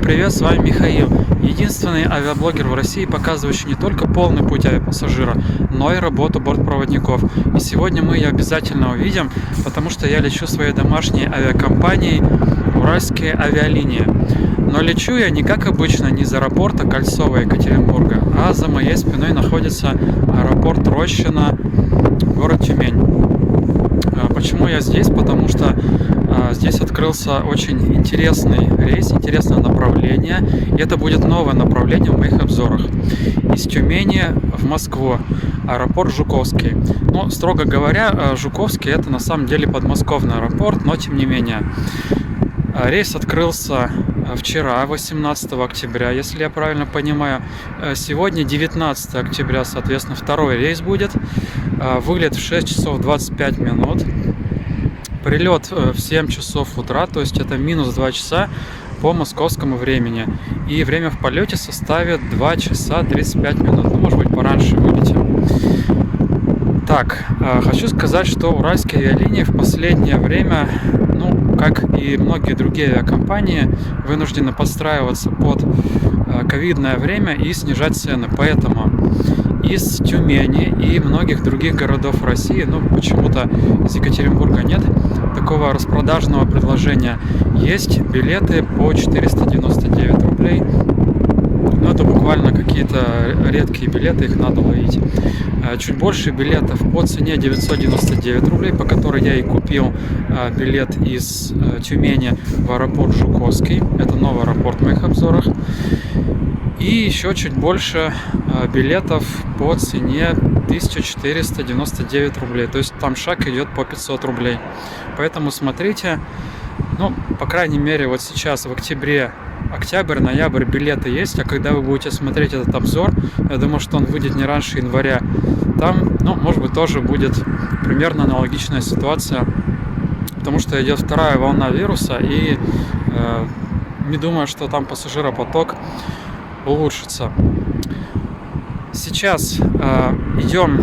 привет, с вами Михаил, единственный авиаблогер в России, показывающий не только полный путь авиапассажира, но и работу бортпроводников. И сегодня мы ее обязательно увидим, потому что я лечу своей домашней авиакомпанией «Уральские авиалинии». Но лечу я не как обычно, не из аэропорта Кольцово Екатеринбурга, а за моей спиной находится аэропорт Рощино, город Тюмень. Почему я здесь? Потому что здесь открылся очень интересный рейс, интересное направление. И это будет новое направление в моих обзорах. Из Тюмени в Москву. Аэропорт Жуковский. Но, строго говоря, Жуковский это на самом деле подмосковный аэропорт, но тем не менее. Рейс открылся вчера, 18 октября, если я правильно понимаю. Сегодня 19 октября, соответственно, второй рейс будет. Вылет в 6 часов 25 минут. Прилет в 7 часов утра, то есть это минус 2 часа по московскому времени. И время в полете составит 2 часа 35 минут. Ну, может быть, пораньше вылетим. Так, хочу сказать, что уральские авиалинии в последнее время, как и многие другие авиакомпании, вынуждены подстраиваться под ковидное время и снижать цены. Поэтому из Тюмени и многих других городов России, почему-то из Екатеринбурга нет такого распродажного предложения. Есть билеты по 499 рублей. Но это буквально какие-то редкие билеты, их надо ловить. Чуть больше билетов по цене 999 рублей, по которой я и купил билет из Тюмени в аэропорт Жуковский. Это новый аэропорт в моих обзорах. И еще чуть больше билетов по цене 1499 рублей. То есть там шаг идет по 500 рублей. Поэтому смотрите, по крайней мере, вот сейчас в октябре, октябрь, ноябрь билеты есть, а когда вы будете смотреть этот обзор, я думаю, что он выйдет не раньше января, там, может быть, тоже будет примерно аналогичная ситуация, потому что идет вторая волна вируса, и не думаю, что там пассажиропоток улучшится. Сейчас идем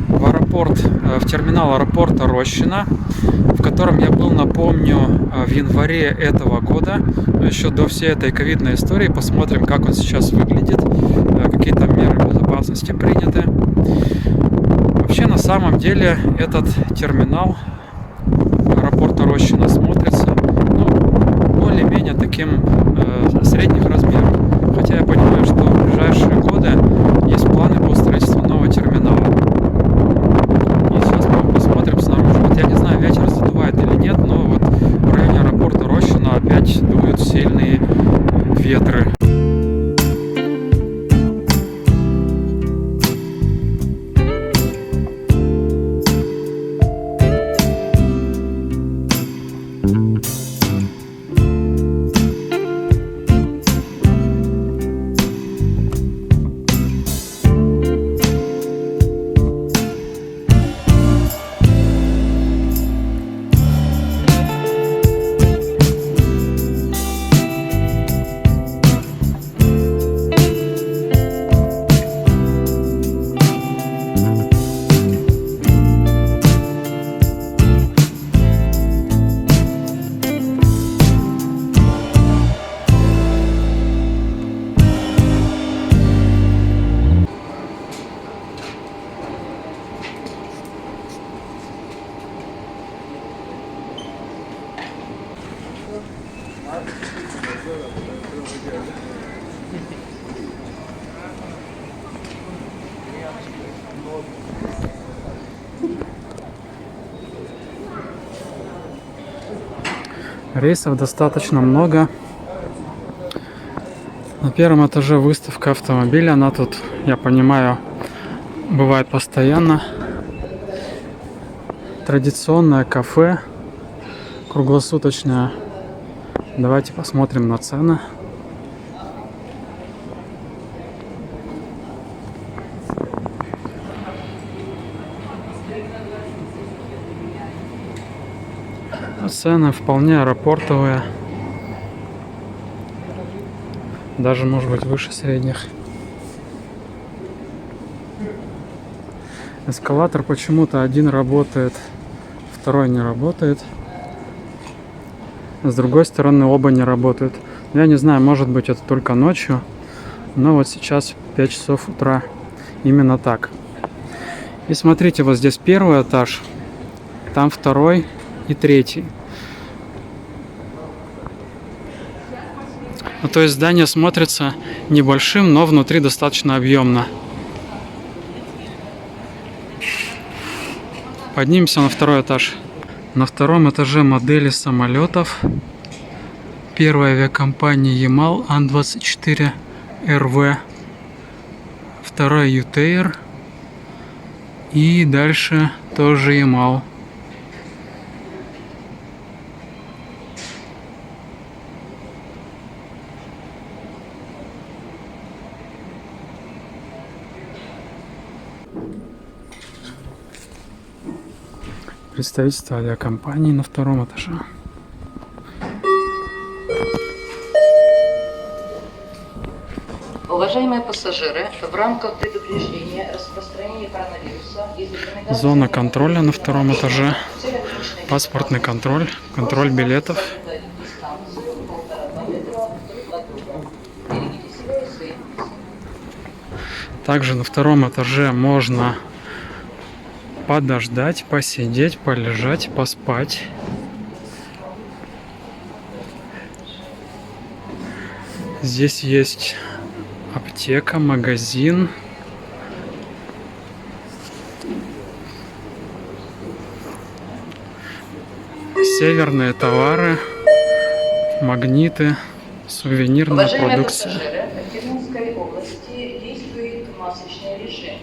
в аэропорт, в терминал аэропорта Рощино, в котором я был, напомню, в январе этого года, еще до всей этой ковидной истории. Посмотрим, как он сейчас выглядит, какие там меры безопасности приняты. Вообще, на самом деле, этот терминал аэропорта Рощино смотрится, более-менее таким средних размеров. Хотя я понимаю, что в ближайшие годы есть планы по строительству нового терминала. И сейчас мы посмотрим снаружи. Вот я не знаю, ветер задувает или нет, но вот в районе аэропорта Рощино опять дуют сильные ветры. Рейсов достаточно много. На первом этаже выставка автомобиля. Она тут, я понимаю, бывает постоянно. Традиционное кафе, круглосуточное. Давайте посмотрим на цены. Цены вполне аэропортовые. Даже, может быть, выше средних. Эскалатор почему-то один работает, второй не работает. С другой стороны, оба не работают. Я не знаю, может быть это только ночью, но вот сейчас 5 часов утра. Именно так. И смотрите, вот здесь первый этаж, там второй и третий. Ну, то есть здание смотрится небольшим, но внутри достаточно объемно. Поднимемся на второй этаж. На втором этаже модели самолетов. Первая авиакомпания Ямал Ан-24 РВ. Вторая Ютейр. И дальше тоже Ямал. Представительство авиакомпании на втором этаже. Уважаемые пассажиры, в рамках предупреждения распространения коронавируса из рекомендаций... Зона контроля на втором этаже. Паспортный контроль, контроль билетов. Также на втором этаже можно подождать, посидеть, полежать, поспать. Здесь есть аптека, магазин. Северные товары, магниты, сувенирная продукция. Пассажиры, в Пермской области действует масочный режим.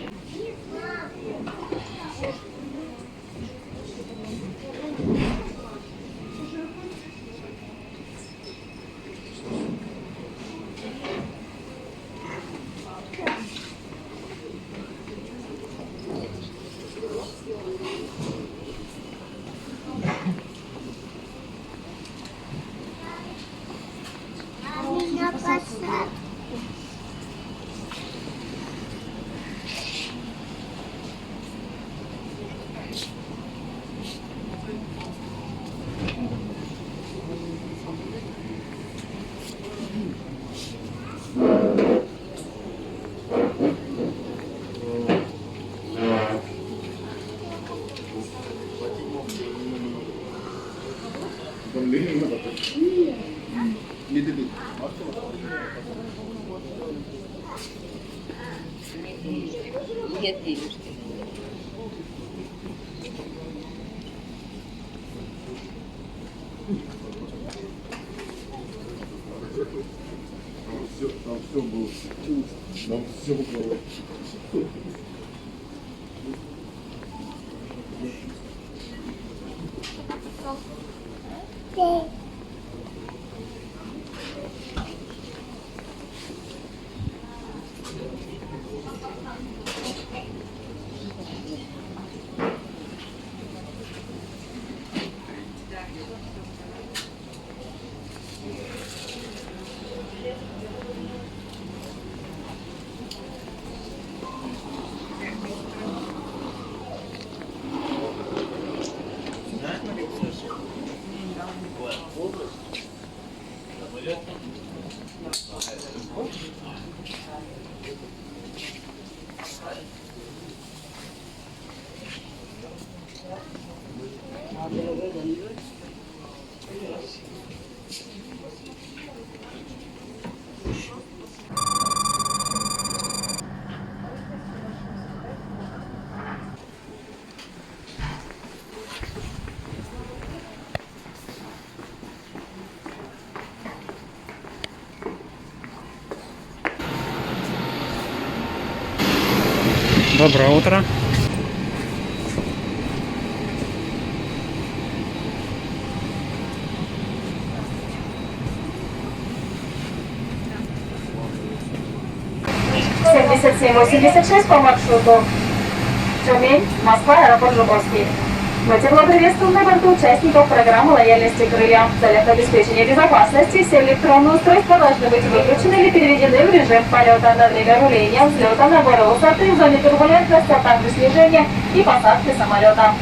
Нет денежки. Там все было. Там все было. Доброе утро. «7786» по маршруту Тюмень, Москва, аэропорт Жуковский. Мы тепло приветствуем на борту участников программы лояльности «Крылья». В целях обеспечения безопасности все электронные устройства должны быть выключены или переведены в режим полета на время руления, взлета, набора высоты, в зоне турбулентности, а также снижения и посадки самолета.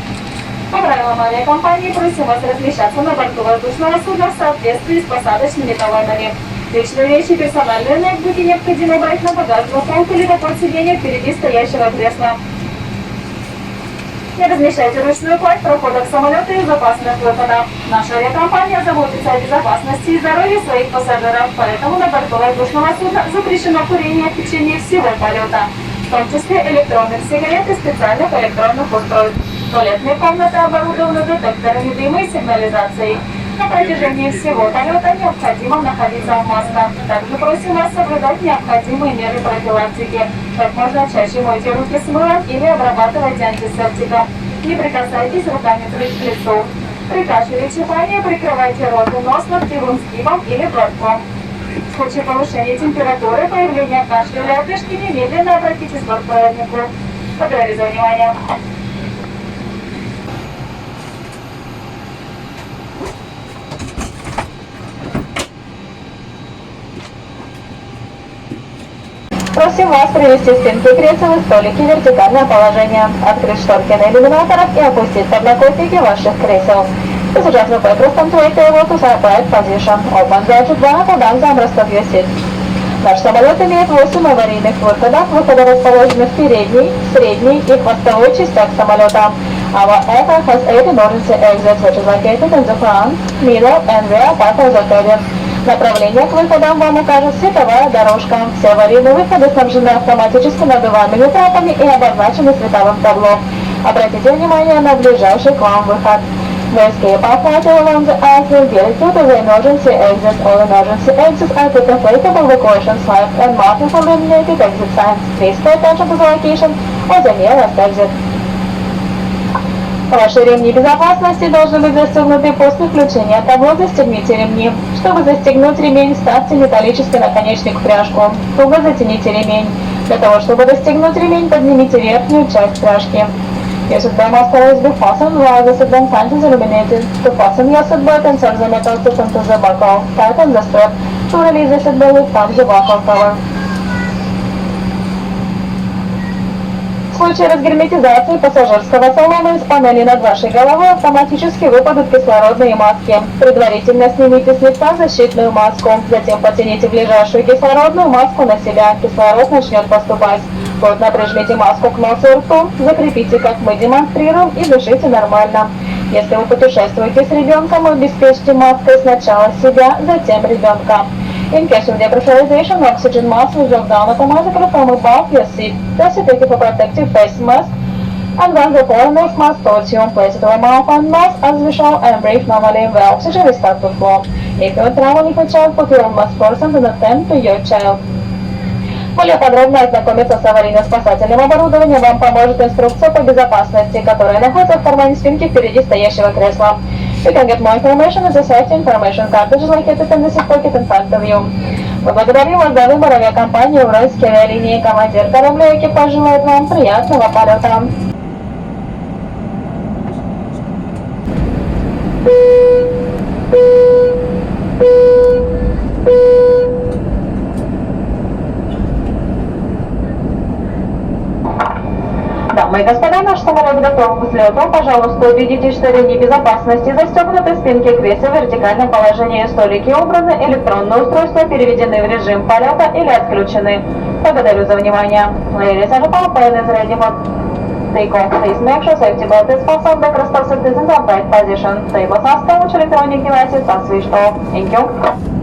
По правилам авиакомпании просим вас размещаться на борту воздушного судна в соответствии с посадочными талонами. Личные вещи и персональные ноутбуки необходимо брать на багажную полку либо под сиденье впереди стоящего кресла. Не размещайте ручную кладь прохода к самолету из опасных выходов. Наша авиакомпания заботится о безопасности и здоровье своих пассажиров, поэтому на борту воздушного судна запрещено курение в течение всего полета, в том числе электронных сигарет и специальных электронных устройств. Туалетные комнаты оборудованы детекторами дыма и сигнализацией. На протяжении всего полета необходимо находиться в масках. Также просим вас соблюдать необходимые меры профилактики. Как можно чаще мойте руки с мылом или обрабатывайте антисептиком. Не прикасайтесь руками к лицу. При кашле и чихании прикрывайте рот и нос ногтевым сгибом или платком. В случае повышения температуры, появления кашля или одышки, немедленно обратитесь к бортпроводнику. Благодарю за внимание. Просим вас привести спинки кресел и столики в вертикальное положение, открыть шторки на иллюминаторах и опустить подлокотники ваших кресел. Passengers will be accustomed to a table to upright position. Open the exit door and down the armrest of your seat. Наш самолет имеет 8 аварийных выходов. Выходы расположены в передней, средней и хвостовой частях самолета. Our aircraft has 8 emergency exits, which is located in the front, middle and rear part of the cabin. Направление к выходам вам укажет световая дорожка. Все аварийные выходы снабжены автоматически надуваемыми трапами и обозначены световым табло. Обратите внимание на ближайший к вам выход. The escape path along the aisle will be to the emergency exit. All emergency exits are with inflatable evacuation flags and marked with illuminated exit signs. Please pay attention to the location of the nearest exit. Ваши ремни безопасности должны быть застегнуты после включения табло «Застегните ремни». Чтобы застегнуть ремень, ставьте металлический наконечник в пряжку. Туго затяните ремень. Для того, чтобы застегнуть ремень, поднимите верхнюю часть пряжки. Your seatbelt must always be fastened while the seatbelt sign is illuminated. To fasten your seatbelt, insert the metal tip into the buckle. Tighten the strap. To release the seatbelt, lift the buckle cover. В случае разгерметизации пассажирского салона из панели над вашей головой автоматически выпадут кислородные маски. Предварительно снимите с лица защитную маску, затем потяните ближайшую кислородную маску на себя. Кислород начнет поступать. Плотно прижмите маску к носу и рту, закрепите, как мы демонстрируем, и дышите нормально. Если вы путешествуете с ребенком, обеспечьте маской сначала себя, затем ребенка. In case of depressurization, oxygen mask will drop down automatically from above your seat. Thus, you take it for protective face mask, and when the foreigner's mask touches you, place it over mouth and nose as usual and breathe normally when oxygen will start to flow. If you are traveling with a child, put your mask first and then attend to your child. Более подробно ознакомиться с аварийно-спасательным оборудованием вам поможет инструкция по безопасности, которая находится в кармане спинки впереди стоящего кресла. You can get more information in the safety information card, which is located in the seat pocket in front of you. Мы благодарим вас за выбор авиакомпании «Уральские авиалинии». Командир корабля и экипаж желает вам приятного полета. Дамы и господа, наш самолет готов к взлету. Пожалуйста, убедитесь, что ремни безопасности застегнуты, спинки кресел в вертикальном положении, столики убраны, электронные устройства переведены в режим полета или отключены. Благодарю за внимание. Ladies and gentlemen, plane is ready for takeoff. Please make sure safety belt is fastened, the crystal seat is in the upright position. Tables are stowed, which electronic devices are switched off. Thank you.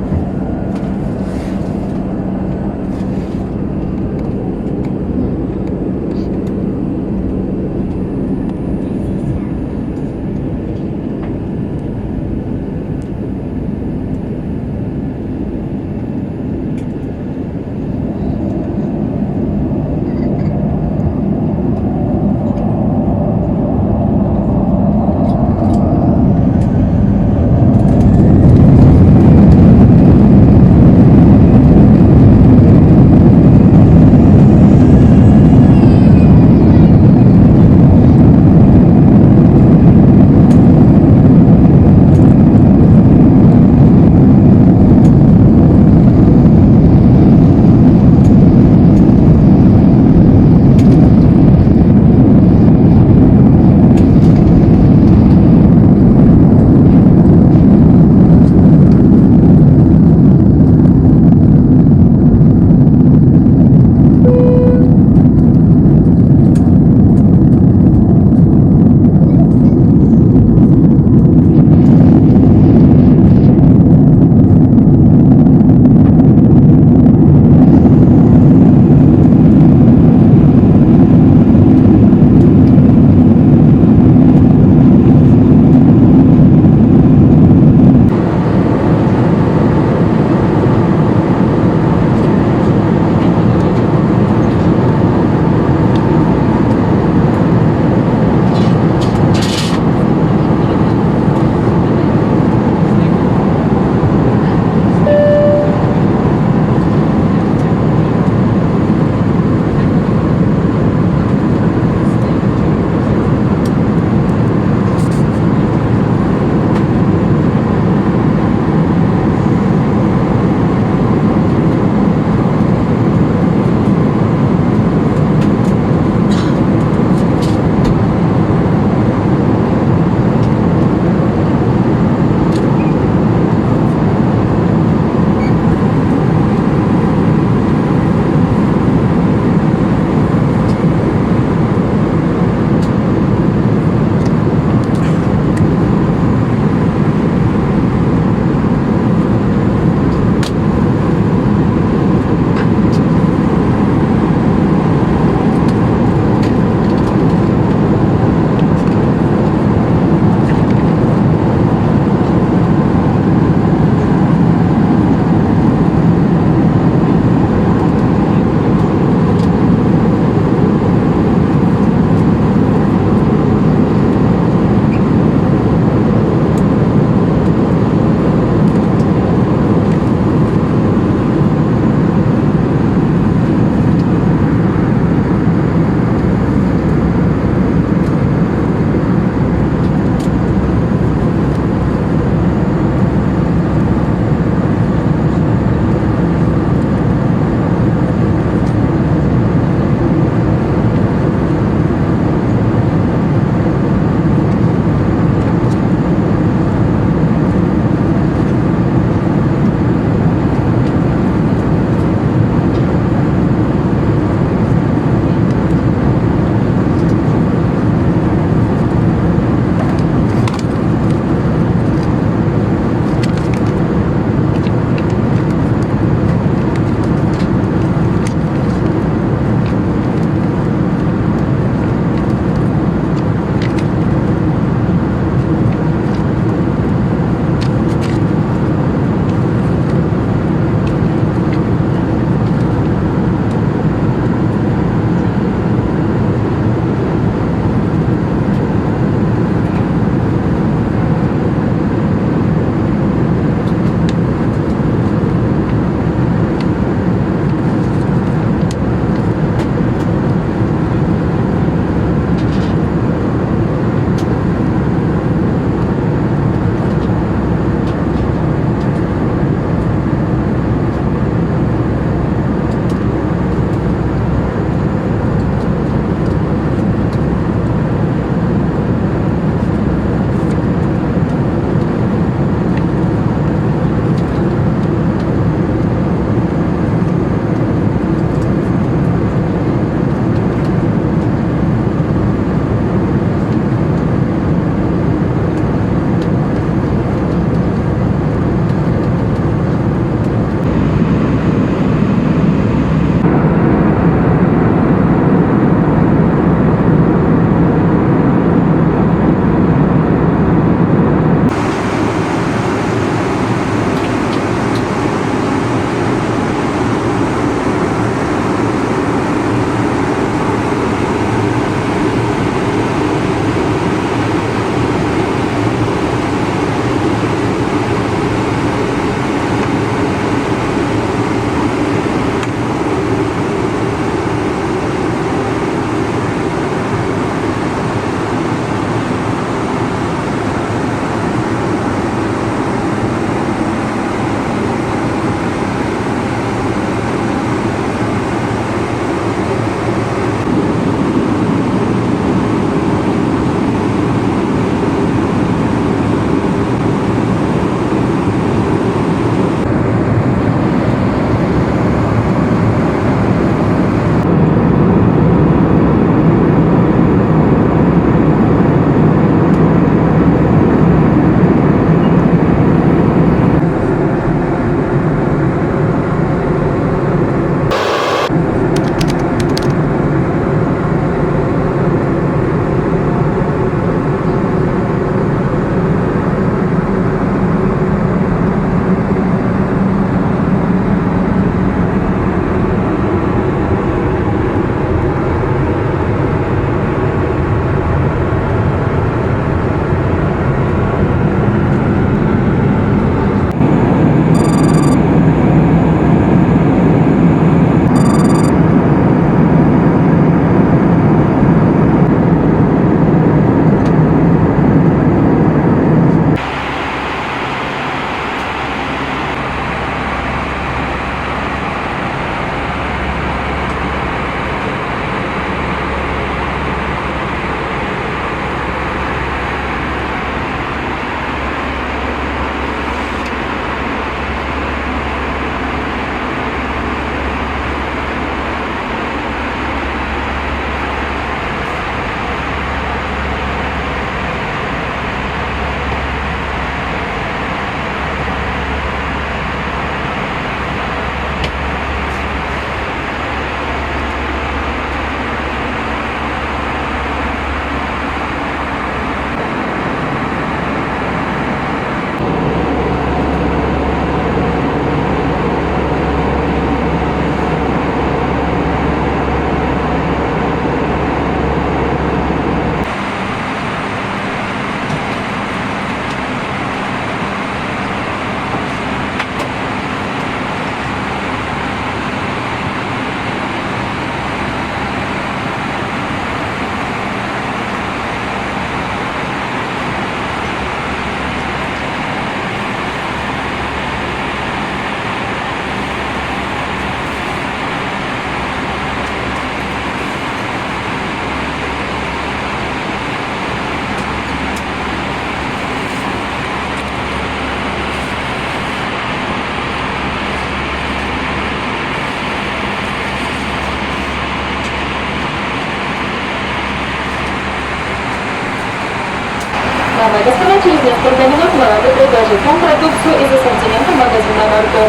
Дамы и господа, через несколько минут мы рады предложить вам продукцию из ассортимента магазина на борту.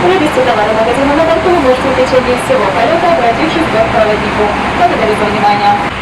Приобрести товары магазина на борту вы можете в течение всего полета, обратившись к бортпроводнику. Благодарю за внимание.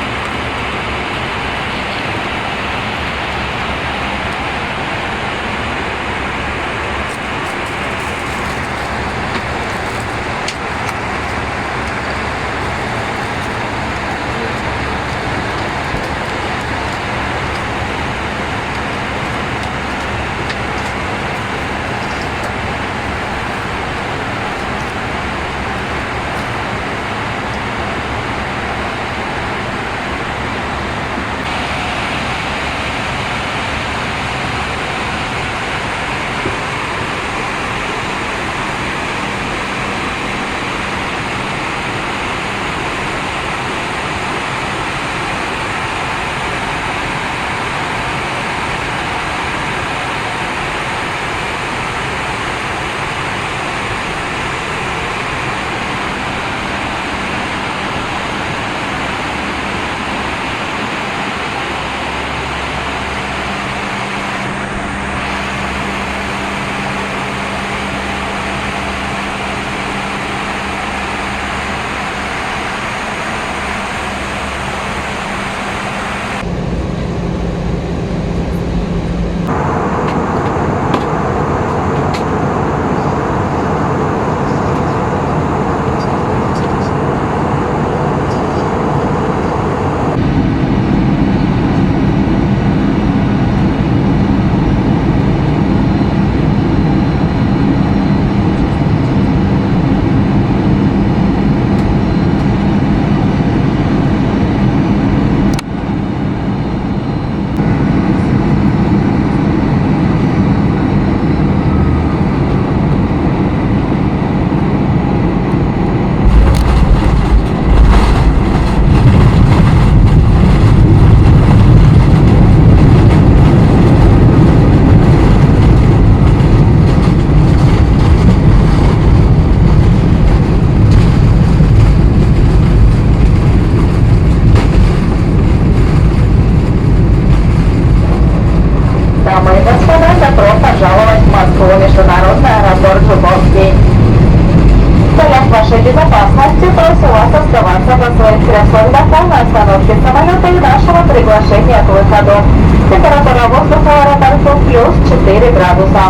Дамы и господа, добро пожаловать в Москву, международный аэропорт Жуковский. В целях вашей безопасности просим вас оставаться на своих креслах до полной остановки самолета и нашего приглашения к выходу. Температура воздуха в аэропорту плюс 4 градуса.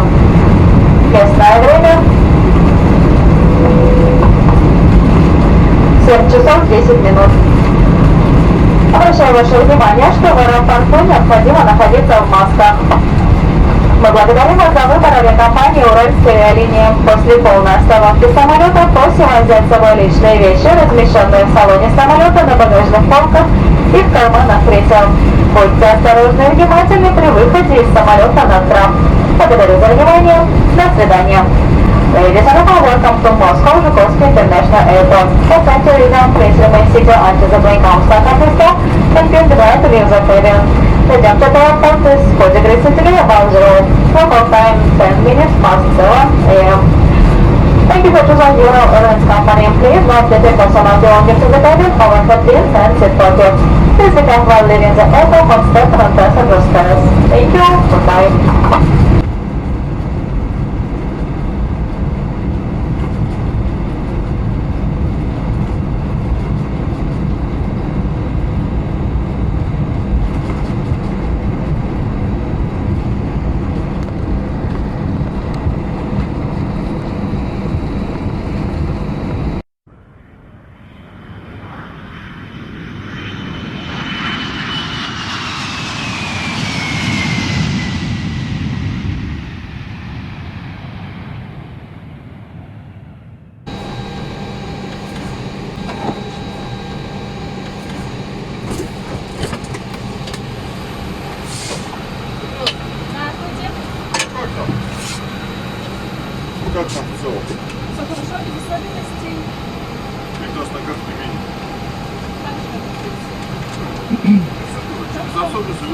Местное время 7 часов 10 минут. Обращаю ваше внимание, что в аэропорту необходимо находиться в масках. Мы благодарим вас за выбор авиакомпании «Уральские авиалинии». После полной остановки самолета просим вас взять с собой личные вещи, размещенные в салоне самолета, на багажных полках и в карманах кресел. Будьте осторожны и внимательны при выходе из самолета на трап. Благодарю за внимание. До свидания. Ladies and gentlemen, welcome to Moscow Zhukovsky International Airport. For tourism, please remain seated until the brake arms start to stop and please prepare to leave the cabin. The jump to the airport is 4 degrees Celsius above zero. Local time 10 minutes past 7 a.m. Thank you for choosing Euro Airlines Company. Please note that your personal belongings to the cabin over 15 and seat pockets. Please be careful while leaving the airport on step and passenger stairs. Thank you. Goodbye. Как там в целом? Все хорошо, без особенностей. Прекрасно, как ты видишь. Так За особенности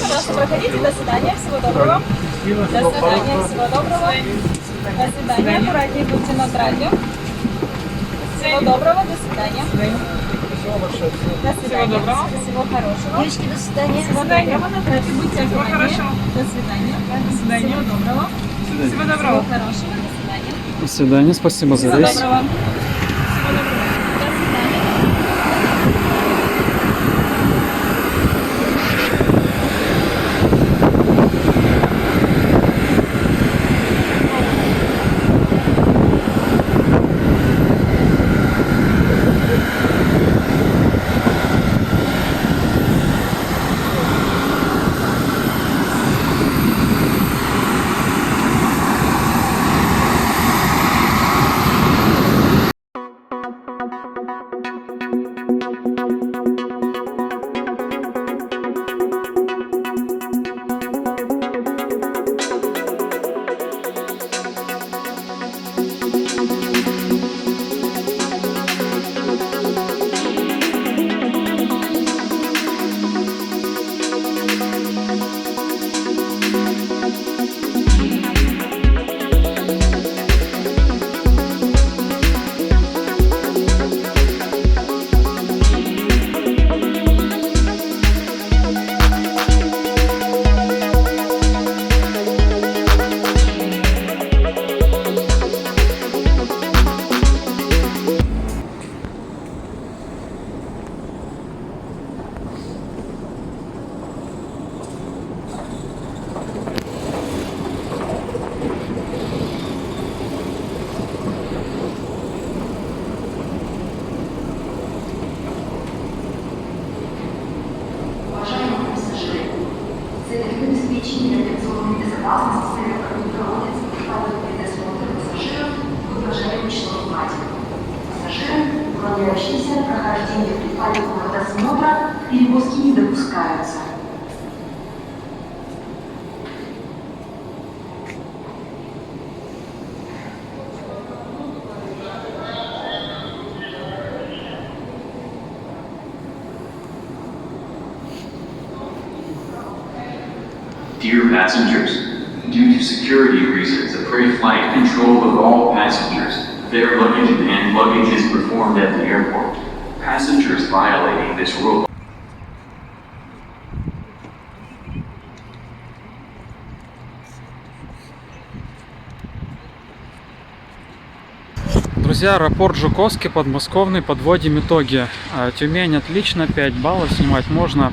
Пожалуйста, проходите. До свидания. Всего доброго. До свидания. Всего доброго. До свидания. Аккуратнее будьте над радио. Всего доброго. До свидания. До свидания. Всего хорошего. Девочки, до свидания. Всего доброго. Наталья, будьте аккуратнее. До свидания. До свидания. Всего доброго. Всего доброго. Всего хорошего. До свидания. До свидания, спасибо за Всего рейс. доброго. Всего доброго. До свидания. Уважаемые пассажиры, в целях обеспечения авиационной безопасности проводится предварительный досмотр пассажиров в уважаемом внимательно. Пассажиры, уклоняющиеся от прохождения предварительного досмотра, перевозки не допускаются. Dear passengers, due to security reasons, a pre-flight control of all passengers, their luggage and hand luggage is performed at the airport. Passengers violating this rule Друзья, аэропорт Жуковский, подмосковный, подводим итоги. Тюмень отлично, 5 баллов, снимать можно.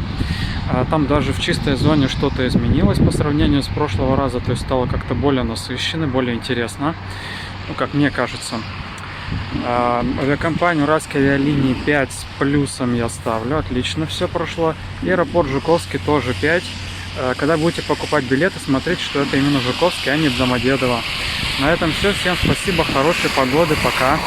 Там даже в чистой зоне что-то изменилось по сравнению с прошлого раза, то есть стало как-то более насыщенно, более интересно, ну, как мне кажется. Авиакомпанию Уральской авиалинии 5 с плюсом я ставлю, отлично все прошло. И аэропорт Жуковский тоже 5. Когда будете покупать билеты, смотрите, что это именно Жуковский, а не Домодедово. На этом все, всем спасибо, хорошей погоды, пока.